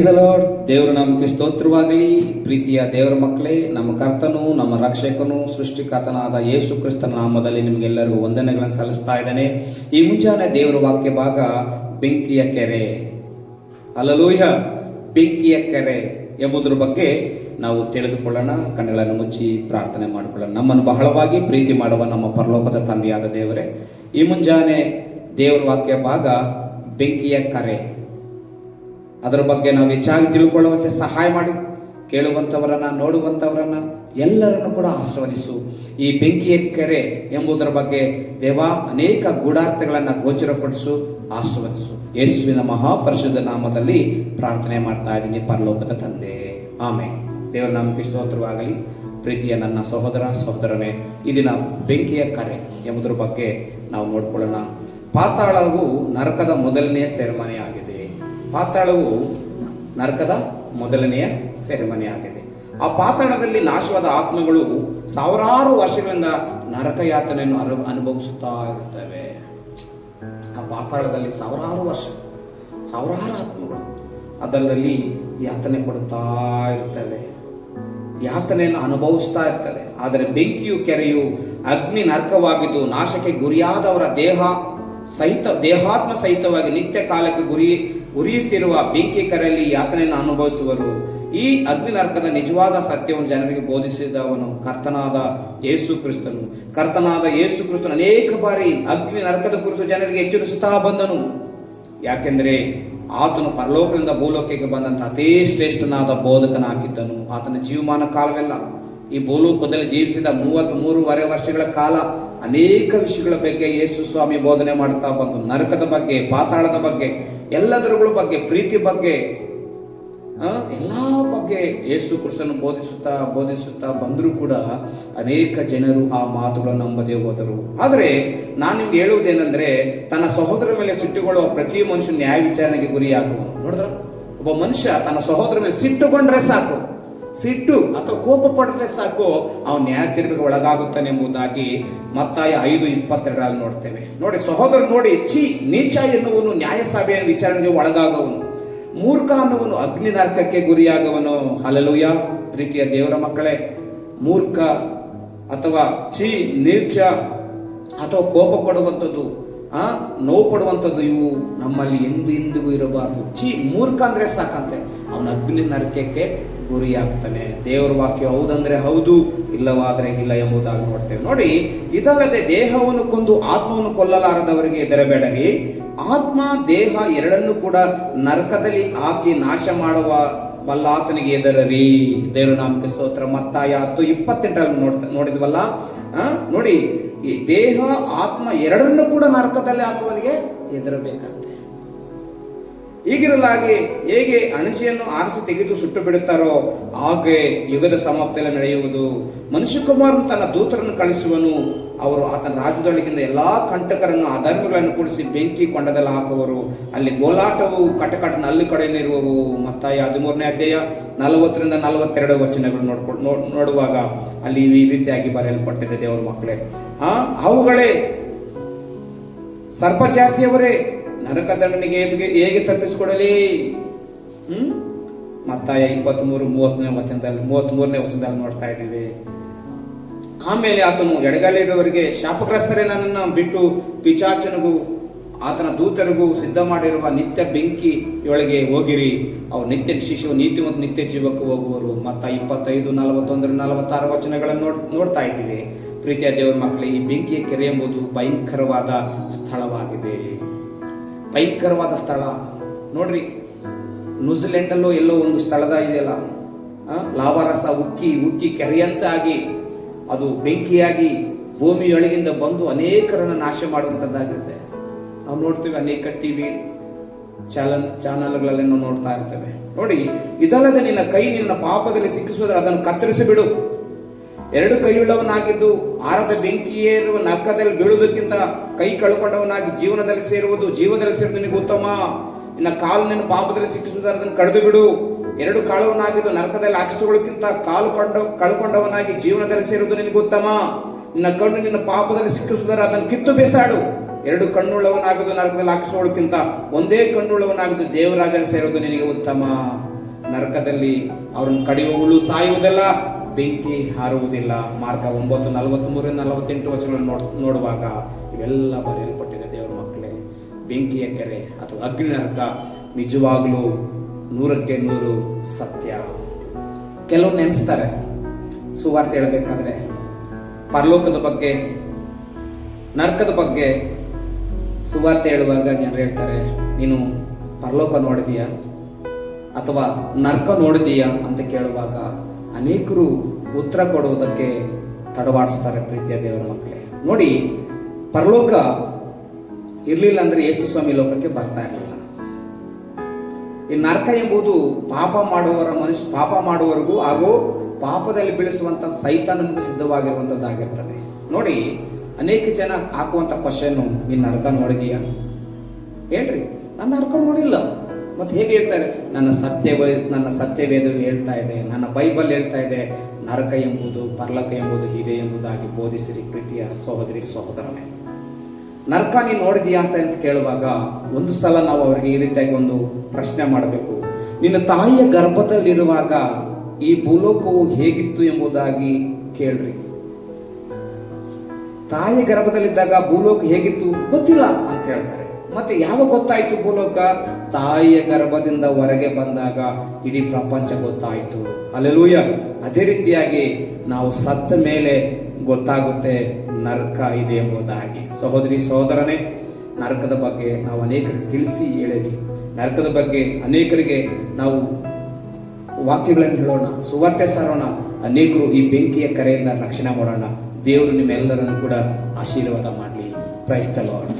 The lord. ದೇವರು ನಮಗೆ ಸ್ತೋತ್ರವಾಗಲಿ. ಪ್ರೀತಿಯ ದೇವರ ಮಕ್ಕಳೇ, ನಮ್ಮ ಕರ್ತನು, ನಮ್ಮ ರಕ್ಷಕನು, ಸೃಷ್ಟಿಕರ್ತನಾದ ಯೇಸು ಕ್ರಿಸ್ತನ ನಾಮದಲ್ಲಿ ನಿಮಗೆಲ್ಲರಿಗೂ ವಂದನೆಗಳನ್ನು ಸಲ್ಲಿಸ್ತಾ ಇದ್ದೇನೆ. ಈ ಮುಂಜಾನೆ ದೇವರ ವಾಕ್ಯ ಭಾಗ ಬೆಂಕಿಯ ಕೆರೆ. ಹಲ್ಲೆಲೂಯ. ಬೆಂಕಿಯ ಕೆರೆ ಎಂಬುದರ ಬಗ್ಗೆ ನಾವು ತಿಳಿದುಕೊಳ್ಳೋಣ. ಕಣ್ಣುಗಳನ್ನು ಮುಚ್ಚಿ ಪ್ರಾರ್ಥನೆ ಮಾಡಿಕೊಳ್ಳೋಣ. ನಮ್ಮನ್ನು ಬಹಳವಾಗಿ ಪ್ರೀತಿ ಮಾಡುವ ನಮ್ಮ ಪರಲೋಕದ ತಂದೆಯಾದ ದೇವರೇ, ಈ ಮುಂಜಾನೆ ದೇವರ ವಾಕ್ಯ ಭಾಗ ಬೆಂಕಿಯ ಕೆರೆ, ಅದರ ಬಗ್ಗೆ ನಾವು ಹೆಚ್ಚಾಗಿ ತಿಳ್ಕೊಳ್ಳುವಂತೆ ಸಹಾಯ ಮಾಡಿ, ಕೇಳುವಂಥವರನ್ನ, ನೋಡುವಂಥವರನ್ನ ಎಲ್ಲರನ್ನು ಕೂಡ ಆಶೀರ್ವದಿಸು. ಈ ಬೆಂಕಿಯ ಕೆರೆ ಎಂಬುದರ ಬಗ್ಗೆ ದೇವ ಅನೇಕ ಗೂಢಾರ್ಥಗಳನ್ನು ಗೋಚರಪಡಿಸು, ಆಶೀರ್ವದಿಸು. ಯೇಸುವಿನ ಮಹಾಪರಿಶುದ್ಧ ನಾಮದಲ್ಲಿ ಪ್ರಾರ್ಥನೆ ಮಾಡ್ತಾ ಇದ್ದೀನಿ, ಪರಲೋಕದ ತಂದೆ, ಆಮೆನ್. ದೇವರ ನಾಮಕ್ಕೆ ಸ್ತೋತ್ರವಾಗಲಿ. ಪ್ರೀತಿಯ ನನ್ನ ಸಹೋದರ ಸಹೋದರನೇ, ಈ ದಿನ ಬೆಂಕಿಯ ಕೆರೆ ಎಂಬುದರ ಬಗ್ಗೆ ನಾವು ನೋಡ್ಕೊಳ್ಳೋಣ. ಪಾತಾಳವು ನರಕದ ಮೊದಲನೆಯ ಸೆರೆಮನೆ ಆಗಿದೆ. ಪಾತಾಳವು ನರಕದ ಮೊದಲನೆಯ ಸೆರೆಮನೆ ಆಗಿದೆ. ಆ ಪಾತಾಳದಲ್ಲಿ ನಾಶವಾದ ಆತ್ಮಗಳು ಸಾವಿರಾರು ವರ್ಷಗಳಿಂದ ನರಕ ಯಾತನೆಯನ್ನು ಅನುಭವಿಸುತ್ತಾ ಇರುತ್ತವೆ. ಆ ಪಾತಾಳದಲ್ಲಿ ಸಾವಿರಾರು ವರ್ಷ, ಸಾವಿರಾರು ಆತ್ಮಗಳು ಅದರಲ್ಲಿ ಯಾತನೆ ಪಡುತ್ತಾ ಇರ್ತವೆ, ಯಾತನೆಯನ್ನು ಅನುಭವಿಸ್ತಾ ಇರ್ತವೆ. ಆದರೆ ಬೆಂಕಿಯು ಕೆರೆಯು ಅಗ್ನಿ ನರಕವಾಗಿದ್ದು ನಾಶಕ್ಕೆ ಗುರಿಯಾದವರ ದೇಹಾತ್ಮ ಸಹಿತವಾಗಿ ನಿತ್ಯ ಕಾಲಕ್ಕೆ ಉರಿಯುತ್ತಿರುವ ಬೆಂಕಿ ಕೆರೆಯಲ್ಲಿ ಯಾತನೆಯನ್ನು ಅನುಭವಿಸುವರು. ಈ ಅಗ್ನಿ ನರಕದ ನಿಜವಾದ ಸತ್ಯವನ್ನು ಜನರಿಗೆ ಬೋಧಿಸಿದವನು ಕರ್ತನಾದ ಯೇಸು ಕ್ರಿಸ್ತನು. ಅನೇಕ ಬಾರಿ ಅಗ್ನಿ ನರಕದ ಕುರಿತು ಜನರಿಗೆ ಎಚ್ಚರಿಸುತ್ತಾ ಬಂದನು. ಯಾಕೆಂದರೆ ಆತನು ಪರಲೋಕದಿಂದ ಭೂಲೋಕಕ್ಕೆ ಬಂದಂತ ಅದೇ ಶ್ರೇಷ್ಠನಾದ ಬೋಧಕನಾಗಿದ್ದನು. ಆತನ ಜೀವಮಾನ ಕಾಲವೆಲ್ಲ ಈ ಭೂಲೋಕದಲ್ಲಿ ಜೀವಿಸಿದ 33.5 ವರ್ಷಗಳ ಕಾಲ ಅನೇಕ ವಿಷಯಗಳ ಬಗ್ಗೆ ಯೇಸು ಸ್ವಾಮಿ ಬೋಧನೆ ಮಾಡುತ್ತಾ ಬಂದು, ನರಕದ ಬಗ್ಗೆ, ಪಾತಾಳದ ಬಗ್ಗೆ, ಎಲ್ಲದರ ಬಗ್ಗೆ, ಪ್ರೀತಿ ಬಗ್ಗೆ, ಎಲ್ಲಾ ಬಗ್ಗೆ ಯೇಸು ಕ್ರಿಸ್ತನು ಬೋಧಿಸುತ್ತಾ ಬಂದರೂ ಕೂಡ ಅನೇಕ ಜನರು ಆ ಮಾತುಗಳನ್ನು ನಂಬದೇ ಹೋದರು. ಆದರೆ ನಾನು ನಿಮ್ಗೆ ಹೇಳುವುದೇನೆಂದ್ರೆ, ತನ್ನ ಸಹೋದರ ಮೇಲೆ ಸಿಟ್ಟುಗೊಳ್ಳುವ ಪ್ರತಿ ಮನುಷ್ಯನ ನ್ಯಾಯ ವಿಚಾರಣೆಗೆ ಗುರಿಯಾಗುವನು. ನೋಡಿದ್ರ, ಒಬ್ಬ ಮನುಷ್ಯ ತನ್ನ ಸಹೋದರ ಮೇಲೆ ಸಿಟ್ಟುಗೊಂಡ್ರೆ ಸಾಕು, ಸಿಟ್ಟು ಅಥವಾ ಕೋಪ ಪಡಿದ್ರೆ ಸಾಕು, ಅವನು ನ್ಯಾಯ ತೀರ್ಪಿಗೆ ಒಳಗಾಗುತ್ತಾನೆ ಎಂಬುದಾಗಿ ಮತ್ತಾಯ 5:22 ನೋಡ್ತೇವೆ. ನೋಡಿ, ಸಹೋದರ ನೋಡಿ ನೀಚ ಎನ್ನುವನು ನ್ಯಾಯಸಭೆಯ ವಿಚಾರಣೆಗೆ ಒಳಗಾಗುವನು, ಮೂರ್ಖ ಅನ್ನುವನು ಅಗ್ನಿ ನರಕಕ್ಕೆ ಗುರಿಯಾಗುವನು. ಹಲ್ಲೆಲೂಯ. ಪ್ರೀತಿಯ ದೇವರ ಮಕ್ಕಳೇ, ಮೂರ್ಖ ಅಥವಾ ನೀಚ ಅಥವಾ ಕೋಪ ಪಡುವಂಥದ್ದು, ನೋವು ಪಡುವಂಥದ್ದು, ಇವು ನಮ್ಮಲ್ಲಿ ಎಂದಿಗೂ ಇರಬಾರ್ದು. ಮೂರ್ಖ ಅಂದ್ರೆ ಸಾಕಂತೆ ಅವನ ಅಗ್ನಿ ನರಕಕ್ಕೆ ಗುರಿಯಾಗ್ತಾನೆ. ದೇವರ ವಾಕ್ಯ ಹೌದಂದ್ರೆ ಹೌದು, ಇಲ್ಲವಾದ್ರೆ ಇಲ್ಲ ಎಂಬುದಾಗಿ ನೋಡ್ತೇವೆ. ನೋಡಿ, ಇದಲ್ಲದೆ ದೇಹವನ್ನು ಕೊಂದು ಆತ್ಮವನ್ನು ಕೊಲ್ಲಲಾರದವರಿಗೆ ಹೆದರಬೇಡರಿ. ಆತ್ಮ ದೇಹ ಎರಡನ್ನೂ ಕೂಡ ನರಕದಲ್ಲಿ ಹಾಕಿ ನಾಶ ಮಾಡುವ ಬಲ್ಲಾತನಿಗೆ ಹೆದರರಿ. ದೇವರ ನಾಮಕ್ಕೆ ಸ್ತೋತ್ರ. ಮತ್ತಾಯ 10:28 ನೋಡಿದ್ವಲ್ಲ. ನೋಡಿ, ಈ ದೇಹ ಆತ್ಮ ಎರಡನ್ನೂ ಕೂಡ ನರಕದಲ್ಲಿ ಹಾಕುವನಿಗೆ ಹೆದರಬೇಕಂತೆ. ಹೀಗಿರಲಾಗಿ ಹೇಗೆ ಅಣಜೆಯನ್ನು ಆರಿಸಿ ತೆಗೆದು ಸುಟ್ಟು ಬಿಡುತ್ತಾರೋ ಹಾಗೆ ಯುಗದ ಸಮಾಪ್ತಿಯಲ್ಲಿ ನಡೆಯುವುದು. ಮನುಷ್ಯಕುಮಾರನು ತನ್ನ ದೂತರನ್ನು ಕಳಿಸುವನು. ಅವರು ಆತನ ರಾಜ್ಯದೊಳಗಿಂದ ಎಲ್ಲಾ ಕಂಟಕರನ್ನು, ಅಧರ್ಮಿಗಳನ್ನು ಕೂಡಿಸಿ ಬೆಂಕಿ ಕೊಂಡದಲ್ಲಿ ಹಾಕುವರು. ಅಲ್ಲಿ ಗೋಲಾಟವು, ಕಟಕಟನ ಹಲ್ಲು ಕಡೆಯಲ್ಲಿರುವವು. ಮತ್ತಾಯ 13ನೇ ಅಧ್ಯಾಯ 40-42 ವಚನಗಳು ನೋಡುವಾಗ ಅಲ್ಲಿ ಈ ರೀತಿಯಾಗಿ ಬರೆಯಲ್ಪಟ್ಟಿದೆ. ದೇವರ ಮಕ್ಕಳೇ, ಅವುಗಳೇ ಸರ್ಪಜಾತಿಯವರೇ ನರಕದಂಡನೆಗೆ ಹೇಗೆ ತಪ್ಪಿಸಿಕೊಡಲಿ? ಮತ್ತಾಯ 23-33ನೇ ವಚನದಲ್ಲಿ ನೋಡ್ತಾ ಇದ್ದೀವಿ. ಆಮೇಲೆ ಆತನು ಎಡಗಲಿರುವವರಿಗೆ, ಶಾಪಗ್ರಸ್ತರೇ, ನನ್ನನ್ನು ಬಿಟ್ಟು ಪಿಶಾಚನಿಗೂ ಆತನ ದೂತರಿಗೂ ಸಿದ್ಧ ಮಾಡಿರುವ ನಿತ್ಯ ಬೆಂಕಿಯೊಳಗೆ ಹೋಗಿರಿ. ಅವರು ನಿತ್ಯ ಶಿಶು ನೀತಿ ಮತ್ತು ನಿತ್ಯ ಜೀವಕ್ಕೆ ಹೋಗುವರು. ಮತ್ತಾಯ 25-41-46 ವಚನಗಳನ್ನು ನೋಡ್ತಾ ಇದ್ದೀವಿ. ಪ್ರೀತಿಯ ದೇವರ ಮಕ್ಕಳೇ, ಈ ಬೆಂಕಿಯ ಕೆರೆ ಎಂಬುದು ಭಯಂಕರವಾದ ಸ್ಥಳವಾಗಿದೆ. ಭಯಂಕರವಾದ ಸ್ಥಳ. ನೋಡ್ರಿ, ನ್ಯೂಜಿಲೆಂಡಲ್ಲೋ ಎಲ್ಲೋ ಒಂದು ಸ್ಥಳದ ಇದೆಯಲ್ಲ, ಲಾವಾರಸ ಉಕ್ಕಿ ಕೆರೆಯಂತಾಗಿ ಅದು ಬೆಂಕಿಯಾಗಿ ಭೂಮಿಯೊಳಗಿಂದ ಬಂದು ಅನೇಕರನ್ನು ನಾಶ ಮಾಡುವಂಥದ್ದಾಗಿರುತ್ತೆ. ನಾವು ನೋಡ್ತೀವಿ, ಅನೇಕ ಟಿವಿ ಚಾನಲ್ಗಳಲ್ಲಿ ನಾವು ನೋಡ್ತಾ ಇರ್ತೇವೆ. ನೋಡಿ, ಇದಲ್ಲದೆ ನಿನ್ನ ಕೈ ನಿನ್ನ ಪಾಪದಲ್ಲಿ ಸಿಕ್ಕಿಸುವುದರ ಅದನ್ನು ಕತ್ತರಿಸಿಬಿಡು. 2 ಕೈಯುಳ್ಳವನಾಗಿದ್ದು ಆರದ ಬೆಂಕಿಯೇರುವ ನರಕದಲ್ಲಿ ಬೀಳುವುದಕ್ಕಿಂತ ಕೈ ಕಳ್ಕೊಂಡವನಾಗಿ ಜೀವದಲ್ಲಿ ಸೇರುವುದು ನಿನಗೆ ಉತ್ತಮ. ನಿನ್ನ ಕಾಲು ನಿನ್ನ ಪಾಪದಲ್ಲಿ ಸಿಕ್ಕಿಸುವುದರ ಅದನ್ನು ಕಡಿದು ಬಿಡು. 2 ಕಾಲವನಾಗಿದ್ದು ನರಕದಲ್ಲಿ ಹಾಕಿಸಿಕೊಳ್ಳೋಕ್ಕಿಂತ ಕಾಲು ಕಳ್ಕೊಂಡವನಾಗಿ ಜೀವನದಲ್ಲಿ ಸೇರುವುದು ನಿನಗೆ ಉತ್ತಮ. ನಿನ್ನ ಕಣ್ಣು ನಿನ್ನ ಪಾಪದಲ್ಲಿ ಸಿಕ್ಕಿಸುವುದರ ಅದನ್ನು ಕಿತ್ತು ಬಿಸಾಡು. 2 ಕಣ್ಣುಳ್ಳವನಾಗಿದ್ದು ನರಕದಲ್ಲಿ ಹಾಕಿಸಿಕೊಳ್ಳೋಕ್ಕಿಂತ ಒಂದೇ ಕಣ್ಣುಳ್ಳವನಾಗಿದ್ದು ದೇವರಾಜಲ್ಲಿ ಸೇರುವುದು ನಿನಗೆ ಉತ್ತಮ. ನರಕದಲ್ಲಿ ಅವ್ರನ್ನ ಕಡಿಯುವ ಹುಳು ಸಾಯುವುದಿಲ್ಲ, ಬೆಂಕಿ ಹಾರುವುದಿಲ್ಲ. ಮಾರ್ಕ 9:43-48 ವಚನಗಳನ್ನು ನೋಡುವಾಗ ಇವೆಲ್ಲ ಬರೆಯಲ್ಪಟ್ಟಿದೆ. ದೇವರ ಮಕ್ಕಳೇ, ಬೆಂಕಿಯ ಕೆರೆ ಅಥವಾ ಅಗ್ನಿ ನರಕ ನಿಜವಾಗ್ಲೂ 100% ಸತ್ಯ. ಕೆಲವರು ನೆನೆಸ್ತಾರೆ, ಸುವಾರ್ತೆ ಹೇಳಬೇಕಾದ್ರೆ ಪರಲೋಕದ ಬಗ್ಗೆ, ನರಕದ ಬಗ್ಗೆ ಸುವಾರ್ತೆ ಹೇಳುವಾಗ ಜನರು ಹೇಳ್ತಾರೆ, ನೀನು ಪರಲೋಕ ನೋಡಿದೀಯಾ ಅಥವಾ ನರಕ ನೋಡಿದೀಯಾ ಅಂತ ಕೇಳುವಾಗ ಅನೇಕರು ಉತ್ತರ ಕೊಡುವುದಕ್ಕೆ ತಡವಾಡಿಸ್ತಾರೆ. ಪ್ರೀತಿಯ ದೇವರ ಮಕ್ಕಳೇ, ನೋಡಿ, ಪರಲೋಕ ಇರಲಿಲ್ಲ ಅಂದ್ರೆ ಯೇಸು ಸ್ವಾಮಿ ಲೋಕಕ್ಕೆ ಬರ್ತಾ ಇರಲಿಲ್ಲ. ಈ ನರಕ ಎಂಬುದು ಪಾಪ ಮಾಡುವವರೆಗೂ ಹಾಗೂ ಪಾಪದಲ್ಲಿ ಬೀಳಿಸುವಂತ ಸೈತಾನನಿಗೂ ಸಿದ್ಧವಾಗಿರುವಂತದ್ದಾಗಿರ್ತದೆ. ನೋಡಿ, ಅನೇಕ ಜನ ಹಾಕುವಂತ ಕ್ವಶನ್, ನೀನ್ ನರಕ ನೋಡಿದೀಯಾ? ಹೇಳ್ರಿ, ನಾನು ನರಕ ನೋಡಿಲ್ಲ. ಮತ್ತೆ ಹೇಗೆ ಹೇಳ್ತಾರೆ? ನನ್ನ ಸತ್ಯವೇದವು ಹೇಳ್ತಾ ಇದೆ, ನನ್ನ ಬೈಬಲ್ ಹೇಳ್ತಾ ಇದೆ, ನರಕ ಎಂಬುದು ಪರಲೋಕ ಎಂಬುದು ಇದೆ ಎಂಬುದಾಗಿ ಬೋಧಿಸಿರಿ. ಪ್ರೀತಿಯ ಸಹೋದರಿ ಸಹೋದರನೇ, ನರಕ ನೀನು ನೋಡಿದೀಯಾ ಅಂತ ಕೇಳುವಾಗ ಒಂದು ಸಲ ನಾವು ಅವರಿಗೆ ಈ ರೀತಿಯಾಗಿ ಒಂದು ಪ್ರಶ್ನೆ ಮಾಡಬೇಕು. ನಿನ್ನ ತಾಯಿಯ ಗರ್ಭದಲ್ಲಿರುವಾಗ ಈ ಭೂಲೋಕವು ಹೇಗಿತ್ತು ಎಂಬುದಾಗಿ ಕೇಳ್ರಿ. ತಾಯಿಯ ಗರ್ಭದಲ್ಲಿದ್ದಾಗ ಭೂಲೋಕ ಹೇಗಿತ್ತು ಗೊತ್ತಿಲ್ಲ ಅಂತ ಹೇಳ್ತಾರೆ. ಮತ್ತೆ ಯಾವಾಗ ಗೊತ್ತಾಯ್ತು ಭೂಲೋಕ? ತಾಯಿಯ ಗರ್ಭದಿಂದ ಹೊರಗೆ ಬಂದಾಗ ಇಡೀ ಪ್ರಪಂಚ ಗೊತ್ತಾಯ್ತು. ಹಲ್ಲೆಲೂಯಾ. ಅದೇ ರೀತಿಯಾಗಿ ನಾವು ಸತ್ತ ಮೇಲೆ ಗೊತ್ತಾಗುತ್ತೆ ನರಕ ಇದೆ ಎಂಬುದಾಗಿ. ಸಹೋದರಿ ಸಹೋದರನೇ, ನರಕದ ಬಗ್ಗೆ ನಾವು ಅನೇಕರಿಗೆ ತಿಳಿಸಿ ಹೇಳಿರಿ. ನರಕದ ಬಗ್ಗೆ ಅನೇಕರಿಗೆ ನಾವು ವಾಕ್ಯಗಳನ್ನು ಹೇಳೋಣ, ಸುವಾರ್ತೆ ಸಾರೋಣ. ಅನೇಕರು ಈ ಬೆಂಕಿಯ ಕರೆಯಿಂದ ರಕ್ಷಣೆ ಮಾಡೋಣ. ದೇವರು ನಿಮ್ಮೆಲ್ಲರನ್ನು ಕೂಡ ಆಶೀರ್ವಾದ ಮಾಡಲಿ. Praise the lord.